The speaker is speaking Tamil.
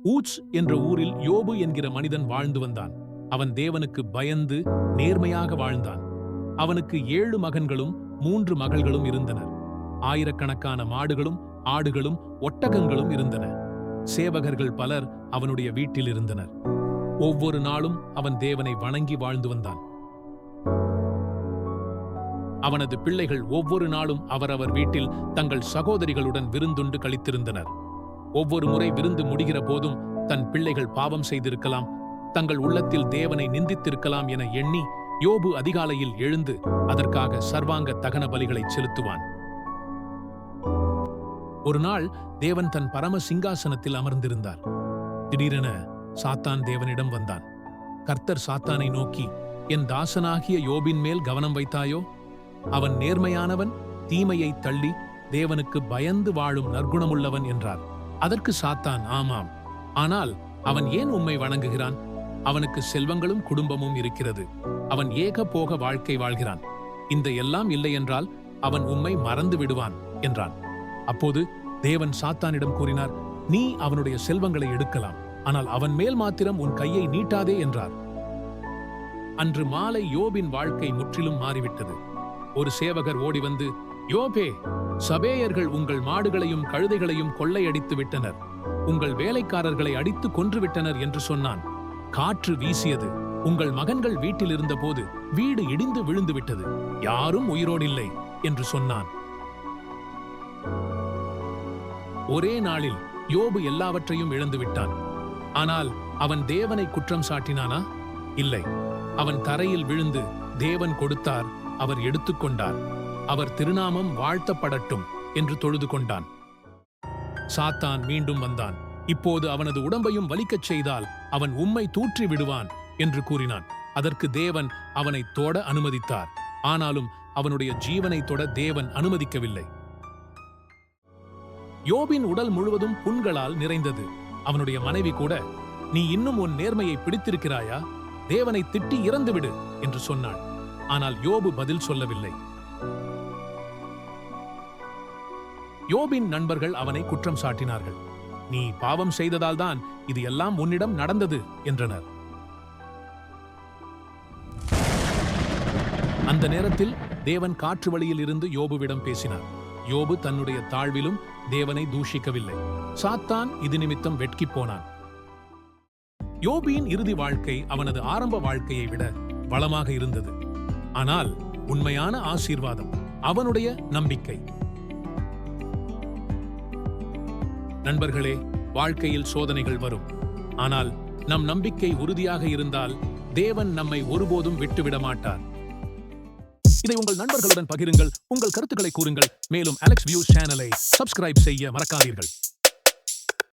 ஊட்ஸ் என்ற ஊரில் யோபு என்கிற மனிதன் வாழ்ந்து வந்தான். அவன் தேவனுக்கு பயந்து நேர்மையாக வாழ்ந்தான். அவனுக்கு 7 மகன்களும் 3 மகள்களும் இருந்தனர். ஆயிரக்கணக்கான மாடுகளும் ஆடுகளும் ஒட்டகங்களும் இருந்தன. சேவகர்கள் பலர் அவனுடைய வீட்டில் இருந்தனர். ஒவ்வொரு நாளும் அவன் தேவனை வணங்கி வாழ்ந்து வந்தான். அவனது பிள்ளைகள் ஒவ்வொரு நாளும் அவரவர் வீட்டில் தங்கள் சகோதரிகளுடன் விருந்துண்டு கழித்திருந்தனர். ஒவ்வொரு முறை விருந்து முடிகிற போதும் தன் பிள்ளைகள் பாவம் செய்திருக்கலாம், தங்கள் உள்ளத்தில் தேவனை நிந்தித்திருக்கலாம் என எண்ணி யோபு அதிகாலையில் எழுந்து அதற்காக சர்வாங்க தகன பலிகளை செலுத்துவான். ஒரு நாள் தேவன் தன் பரம சிங்காசனத்தில் அமர்ந்திருந்தார். திடீரென சாத்தான் தேவனிடம் வந்தான். கர்த்தர் சாத்தானை நோக்கி, என் தாசனாகிய யோபின் மேல் கவனம் வைத்தாயோ? அவன் நேர்மையானவன், தீமையை தள்ளி தேவனுக்கு பயந்து வாழும் நற்குணமுள்ளவன் என்றார். அதற்கு சாத்தான், ஆமாம், ஆனால் அவன் ஏன் உம்மை வணங்குகிறான்? அவனுக்கு செல்வங்களும் குடும்பமும் இருக்கிறது. அவன் ஏக போக வாழ்க்கை வாழ்கிறான். இந்த எல்லாம் இல்லை என்றால் அவன் உம்மை மறந்து விடுவான் என்றான். அப்போது தேவன் சாத்தானிடம் கூறினார், நீ அவனுடைய செல்வங்களை எடுக்கலாம், ஆனால் அவன் மேல் மாத்திரம் உன் கையை நீட்டாதே என்றார். அன்று மாலை யோபின் வாழ்க்கை முற்றிலும் மாறிவிட்டது. ஒரு சேவகர் ஓடி வந்து, யோபே, சபேயர்கள் உங்கள் மாடுகளையும் கழுதைகளையும் கொள்ளையடித்து விட்டனர், உங்கள் வேலைக்காரர்களை அடித்து கொன்றுவிட்டனர் என்று சொன்னான். காற்று வீசியது. உங்கள் மகன்கள் வீட்டில் இருந்தபோது வீடு இடிந்து விழுந்து விட்டது, யாரும் உயிரோடில்லை என்று சொன்னான். ஒரே நாளில் யோபு எல்லாவற்றையும் இழந்து விட்டான். ஆனால் அவன் தேவனை குற்றம் சாட்டினானா? இல்லை. அவன் தரையில் விழுந்து, தேவன் கொடுத்தார், அவர் எடுத்துக்கொண்டார், அவர் திருநாமம் வாழ்த்தப்படட்டும் என்று தொழுது கொண்டான். சாத்தான் மீண்டும் வந்தான். இப்போது அவனது உடம்பையும் வலிக்கச் செய்தால் அவன் உம்மை தூற்றி விடுவான் என்று கூறினான். அதற்கு தேவன் அவனை தொட அனுமதித்தார். ஆனாலும் அவனுடைய ஜீவனை தொட தேவன் அனுமதிக்கவில்லை. யோபின் உடல் முழுவதும் புண்களால் நிறைந்தது. அவனுடைய மனைவி கூட, நீ இன்னும் உன் நேர்மையை பிடித்திருக்கிறாயா? தேவனை திட்டி இறந்துவிடு என்று சொன்னாள். ஆனால் யோபு பதில் சொல்லவில்லை. யோபின் நண்பர்கள் அவனை குற்றம் சாட்டினார்கள். நீ பாவம் செய்ததால்தான் இது எல்லாம் உன்னிடம் நடந்தது என்றனர். அந்த நேரத்தில் தேவன் காற்று வழியில் இருந்து யோபுவிடம் பேசினார். யோபு தன்னுடைய தாழ்விலும் தேவனை தூஷிக்கவில்லை. சாத்தான் இது நிமித்தம் வெட்கிப் போனான். யோபின் இறுதி வாழ்க்கை அவனது ஆரம்ப வாழ்க்கையை விட வளமாக இருந்தது. ஆனால் உண்மையான ஆசீர்வாதம் அவனுடைய நம்பிக்கை. நண்பர்களே, வாழ்க்கையில் சோதனைகள் வரும். ஆனால் நம் நம்பிக்கை உறுதியாக இருந்தால் தேவன் நம்மை ஒருபோதும் விட்டுவிட மாட்டார். இதை உங்கள் நண்பர்களுடன் பகிருங்கள், உங்கள் கருத்துக்களை கூறுங்கள். மேலும் அலெக்ஸ் வியூஸ் சேனலை சப்ஸ்கிரைப் செய்ய மறக்காதீர்கள்.